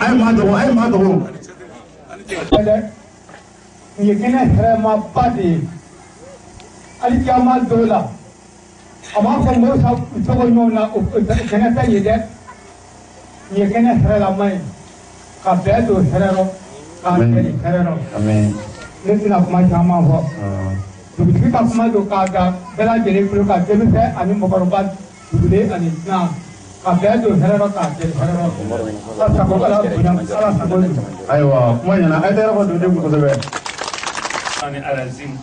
ai ma dogo ye kene vraiment pas de ali kama dola ama ko mo sa to no na kene ta ye de ye kene la mai ka be do herero ka be herero amen ne tina kuma chama ho to bi ka kuma do ka ga bela jere pro ka de be ani mo ko ba dule ani na ka be do herero ka de herero sa ko ala sa ko aywa kuma yana ai da ko do ko be العظيم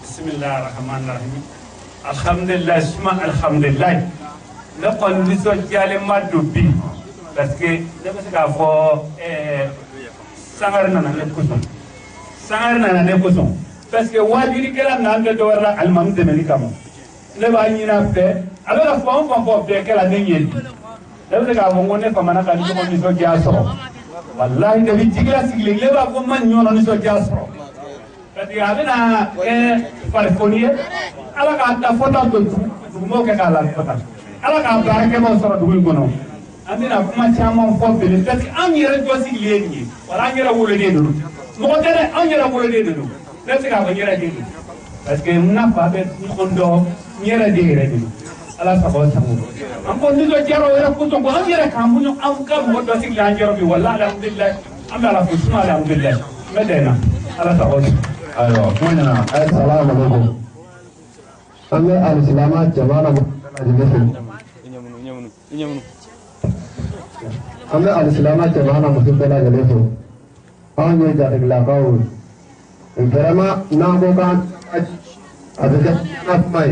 بسم الله الرحمن الرحيم الحمد لله اسمع الحمد لله لقد نسوجال ما دوبي parce que dama se ka fo sangar nana ne kusun parce que wajiri kala na ande do wala almam de melikam le ba nyina fe ala fo be kala ne nyen dama se ka fo ngone fa mana ka ni ko ni so jaso wallahi de bi jigla sigli le ba ko man nyono ni so jaso kati abena farfonie ala ka ta fota to mo ke kala fota ala ka barake mo soro dugul gono andina kuma chama fo bele kati am yere do sigli ni wala ngere wolo de do mo tere am yere wolo de do lati ka ba ngere de do parce que na fa be kondo ngere de re do ala sa ko tamu am ko ni do jaro era ko to ko am yere kam no am ka mo do sigli an jaro bi wallahi alhamdulillah am ala ko suma alhamdulillah medena ala sa ko aywa kuma yana ai salamu alaikum an ga al-islama jama'a mu an ga al-islama jama'a mu bela da lefu an yi da iglaqaul vraiment na go kan adada na mai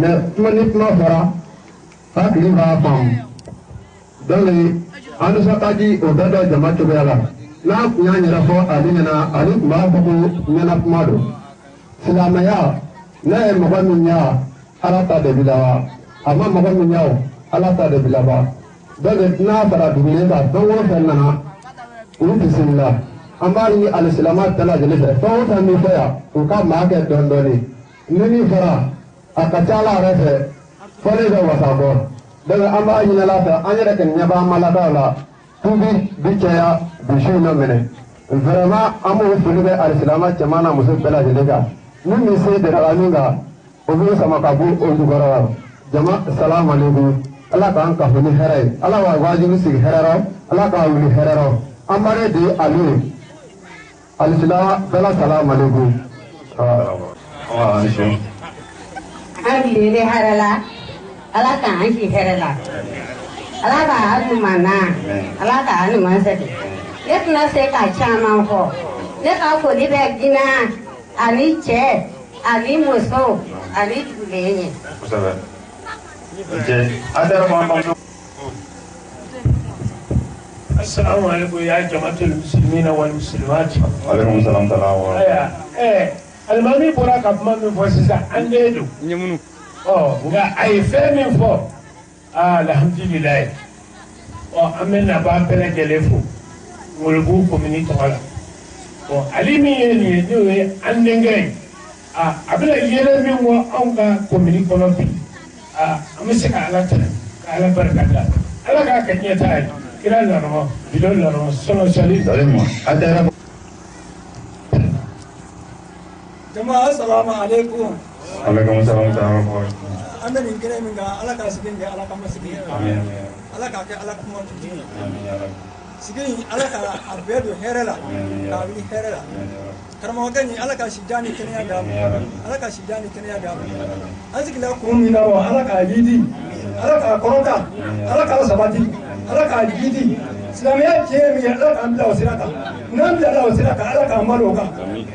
ne manit na fara hakli ba pam dole an sa taji o da jama'a to bela na kunya nyira fo alina ali ma ko nyana kumado silamaya na e mo ban nya alata de bilawa amma mo ban nya alata de bilawa dole na fara dubine da don wo fenna na uru bismillah ambari al-islamat tala jele fa wo tan mi fa ko ka ma ke don doni ni fara akachala refe fole do wasabo dole ambari ni lata anyere ken nya ba malada la tubi bicaya bishu na mene vraiment amu fulu be al-islama jamana musu bela jelega ni mi se de raninga obi sama kabu ondu garawa jama assalamu alaikum ala ka an ka funi herai ala wa wajibi sig heraro ala ka wuli heraro amare de alu al-islama bela assalamu alaikum wa alaikum ali de harala ala ka an ki herala ala ka anu mana ala ka anu mansati yetna se ka chama ho ne ka ko ni be gina ani che ani muso ani dulenye sabe je adara mo am السلام عليكم يا جماعة المسلمين والمسلمات. وعليكم السلام ورحمة الله. المامي براك أبما من فوسيسا عندي. نيمونو. nga ay femi fo alhamdulillah amena ba pele telefo ngolbu community wala alimi ni ni andengay abla yele mi wo anga community kono bi amsika ala tana ala barakata ala ka kanya tay kila laro bidon laro sono sali dalimo adara jama'a assalamu alaikum. Alaikum assalam wa Anda min kira min ga ala ka sigin ga ala ka masigin. amin Ala ka ke ala kuma tuji. amin ya rabbi Sigin ala ka abedo herela. Ka bi herela. Karama gani ala ka shidani kene ya ga. Ala ka shidani kene ya ga. Azikila ko min na ala ka lidi. Ala ka korota. Ala ka sabati. Ala ka lidi. Islamiyya ce mi ala ka amla wasiraka. Nam da ala wasiraka ala ka amaloka.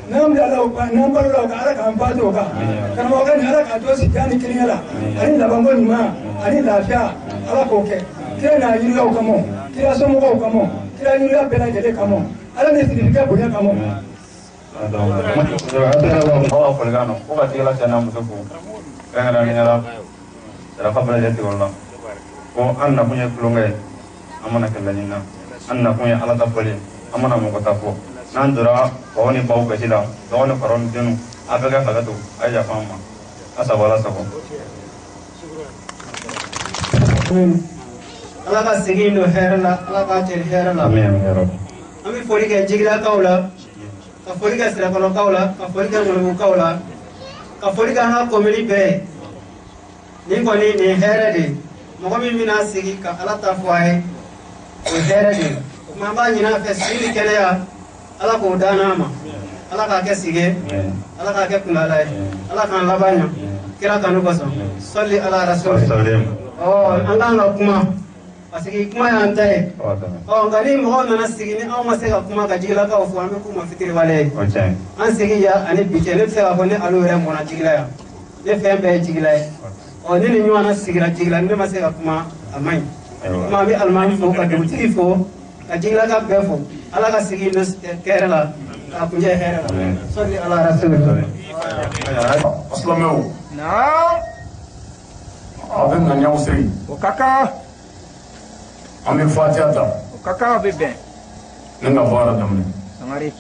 Nam da ala nam baloka ala ka ambadoka. Karama gani ala ka to shidani kene ya. Ani labango ni ma. Ani lafiya ala ko ke. Kira na yiri o kamo. Kira somo o kamo. Kira yiri la bela jele kamo. Ala ne sirika bonya kamo. Ada polgano ko ka tila sana musuku kana ni ala ala kabla jati wala ko anna punya kulungai amana kala nyina anna punya ala tapoli amana mo ko tapo nandura ko ni bau gasila do ni karon dinu abega kala to aja fama asa wala sako ala ka segin do herla ala ka ter herla amin ya rabbi ami fori ke jigla kaula ka fori ka sira kono kaula ka fori ka ngulu kaula ka fori ka ha komili be ni ko ni here de mo ko mi mina sigi ka ala ta fwaye o here de kuma ba nyina fe sigi kele ya ala ko dana ma ala ka ke sige ala ka ke kulala ala kan labanya kira kanu baso salli ala rasul oh anga kuma asigi kuma ya ntae oh ngani mo na sigi ni aw ma se ka kuma ka jigila ka fu ame kuma fitiri wale an sigi ya ani bike ne se ka ko ne alu re mo na jigila ya ne fe be jigila oh ni ni nywana sigira jigila ne ma se ka kuma amai kuma bi almani fo ka duti fo ka jigila ka be fo ala ka sigi no kerala ka kunje herala salli ala rasul aslamaw Naam. abin nan ya usai O kaka. amin fatiha ta O kaka bebe. nan ga fara da mu Samari.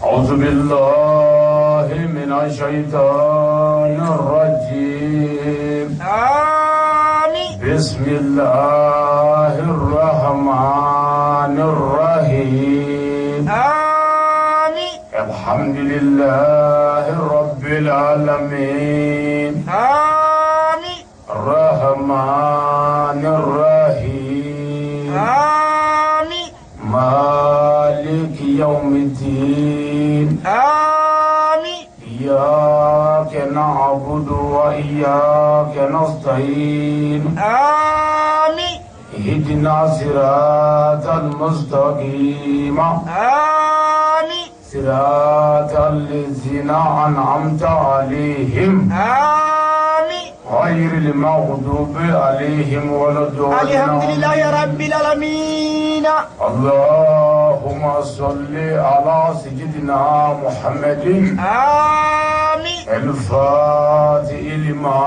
أعوذ بالله من الشيطان الرجيم آمين. بسم الله الرحمن الرحيم آمين. الحمد لله رب العالمين آمين. الرحمن الرحيم آمين. مالك يوم الدين آمين. إياك نعبد وإياك نستعين آمين. اهدنا صراط المستقيم آمين. صراط الذين أنعمت عليهم آمين. غير المغضوب عليهم ولا الضالين الحمد لله رب العالمين. اللهم صل على سيدنا محمد آمين. الفاتح لما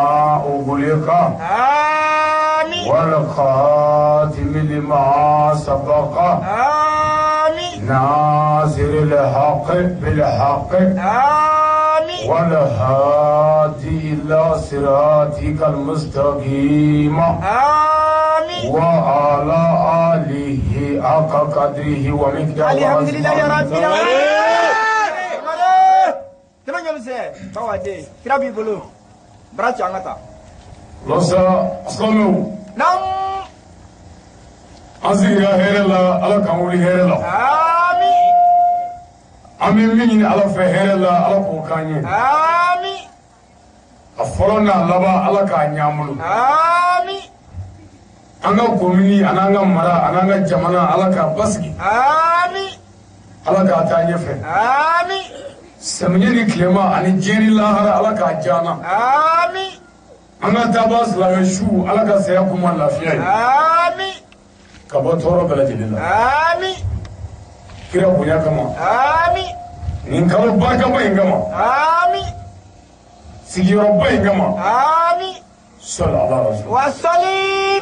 أغلق آمين. والخاتم لما سبق آمين. ناصر الحق بالحق آمين. والهادي إلى صراطك المستقيم آمين. وعلى آله حق قدره ومقداره الحمد لله رب العالمين. Terima kasih. Bawa deh. Tidak bulu. Berat jangan tak. Losa aslamu Nam. azira herela ala kamuli herela Amin. amin min ala fe herela ala ko kanye Amin. afolona laba ala ka nyamulu Amin. anga komini ananga mara ananga jamana ala ka basgi Amin. ala ka tanye fe Amin. samnyeni klema ani jeri lahara ala ka jana Amin. anga tabas la shu ala ka saya kuma lafiya Amin. kabatoro beladilila Amin. kira bunya kama Amin. nin kalo barka ba ingama Amin. sigiro ba ingama Amin. sallallahu alaihi wasallam Wassalim.